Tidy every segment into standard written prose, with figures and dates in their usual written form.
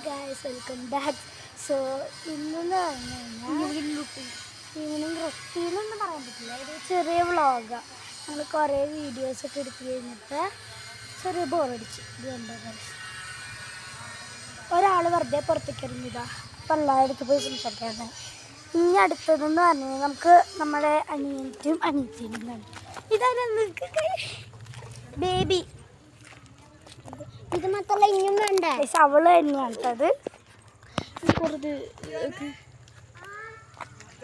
Guys welcome back. So ഇന്നെന്ന് പറഞ്ഞു കഴിഞ്ഞാൽ evening റൊട്ടീനൊന്നും പറയാൻ പറ്റില്ല, ഇത് ചെറിയ വ്ളോഗാണ്. ഞങ്ങൾ കുറേ വീഡിയോസൊക്കെ എടുത്ത് കഴിഞ്ഞിട്ട് ചെറിയ ബോറടിച്ചു. ഇത് കണ്ടോ ഗൈസ്, ഒരാൾ വെറുതെ പുറത്തേക്ക് ഇറങ്ങിയതാ. അപ്പം എല്ലായിടത്ത് പോയി സംസാരിക്കാതെ. ഇനി അടുത്തതെന്ന് പറഞ്ഞു കഴിഞ്ഞാൽ നമുക്ക് നമ്മുടെ അനിയത്തിയും കാണും. ഇതാണ് ബേബി. ഇത് മാത്രമല്ല ഇനിയും വേണ്ട. അവള് തന്നെയാണ് കേട്ടത്.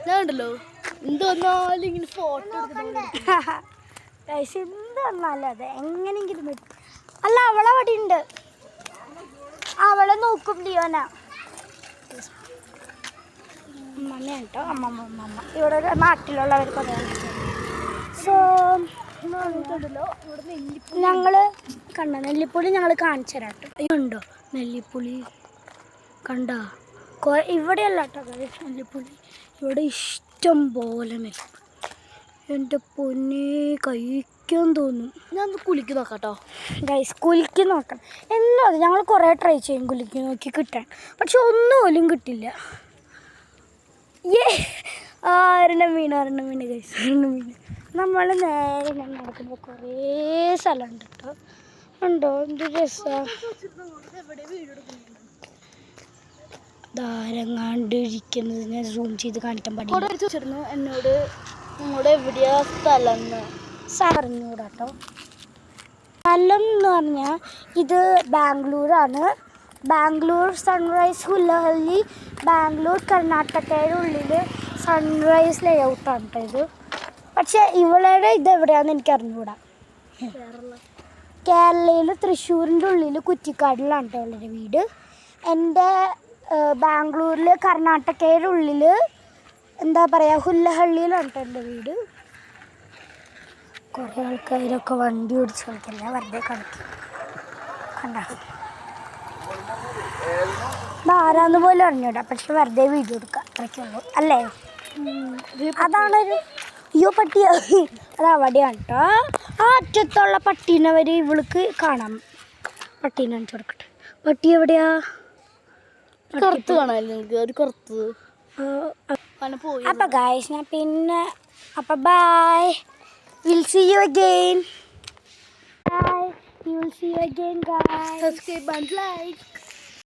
ഞാനുണ്ടല്ലോ എന്തോന്നാലും ഇങ്ങനെ ഫോട്ടോ എന്ത് വന്നാലും അതെ എങ്ങനെയെങ്കിലും വരും. അല്ല, അവളവിടെ ഉണ്ട്, അവളെ നോക്കും ലിയോന. അമ്മമ്മയാണ് കേട്ടോ, അമ്മമ്മ. ഇവിടെ നാട്ടിലുള്ളവർ പറയാൻ. സോ ഞങ്ങൾ കണ്ട നെല്ലിപ്പുളി ഞങ്ങൾ കാണിച്ചു തരാം കേട്ടോ. ഉണ്ടോ നെല്ലിപ്പുളി? കണ്ടോ? ഇവിടെയല്ല കേട്ടോ നെല്ലിപ്പുളി, ഇവിടെ ഇഷ്ടം പോലെ നെല്ലിപ്പുളി. എൻ്റെ പൊന്നെ, കഴിക്കാൻ തോന്നും. ഞാൻ കുലുക്കി നോക്കാം കേട്ടോ ഗൈസ്, കുലുക്കി നോക്കണം എന്നത്. ഞങ്ങൾ കുറേ ട്രൈ ചെയ്യും കുലുക്കി നോക്കി കിട്ടാൻ, പക്ഷെ ഒന്നുപോലും കിട്ടില്ല. ഒരെണ്ണം വീണ് ഗൈസ്, ഒരെണ്ണം വീണ്. നമ്മൾ നേരെ നടക്കുമ്പോൾ കുറേ സ്ഥലമുണ്ട് കേട്ടോ. ഉണ്ടോ? എന്ത് രസമാണ്. ധാരങ്ങാണ്ടിരിക്കുന്നത് ഞാൻ സൂം ചെയ്ത് കാണിക്കാൻ ചോദിച്ചിരുന്നു എന്നോട്, നിങ്ങളുടെ എവിടെയാ സ്ഥലം എന്ന്. പറഞ്ഞൂടാ കേട്ടോ. സ്ഥലം എന്ന് പറഞ്ഞാൽ ഇത് ബാംഗ്ലൂരാണ്. ബാംഗ്ലൂർ സൺറൈസ് ഹുല്ലഹള്ളി, ബാംഗ്ലൂർ കർണാടകയുടെ ഉള്ളിൽ സൺറൈസ് ലേഔട്ടാണ് കേട്ടോ ഇത്. പക്ഷെ ഇവളുടെ ഇത് എവിടെയാണെന്ന് എനിക്ക് അറിഞ്ഞുകൂടാ. കേരളയിൽ തൃശ്ശൂരിൻ്റെ ഉള്ളിൽ കുറ്റിക്കാടിലാണ് കേട്ടോ ഉള്ളൊരു വീട്. എൻ്റെ ബാംഗ്ലൂരിൽ കർണാടകയുടെ ഉള്ളിൽ എന്താ പറയുക, ഹുല്ലഹള്ളിയിലാണ് കേട്ടോ എൻ്റെ വീട്. കുറേ ആൾക്കാരൊക്കെ വണ്ടി ഓടിച്ച് കളിക്കില്ല, വെറുതെ കളിക്കും. കണ്ട ഇതാരാന്ന് പോലും അറിഞ്ഞൂടാ, പക്ഷെ വെറുതെ വീഡിയോ എടുക്കുക, അത്രയ്ക്കുള്ളൂ അല്ലേ? അതാണൊരു പട്ടിയ, അത് അവിടെയാണ് കേട്ടോ. ആ അറ്റത്തുള്ള പട്ടീനെ വരെ ഇവൾക്ക് കാണാം. പട്ടീനെ കാണിച്ചു കൊടുക്കട്ടെ. പട്ടി എവിടെയാ? കറുത്ത് കാണാമല്ലോ നിങ്ങൾക്ക്, ഒരു കറുത്ത്. അപ്പം ഗായ്സ് ഞാൻ പിന്നെ അപ്പം bye, will see you again. Bye, you will see you again guys. Subscribe and like.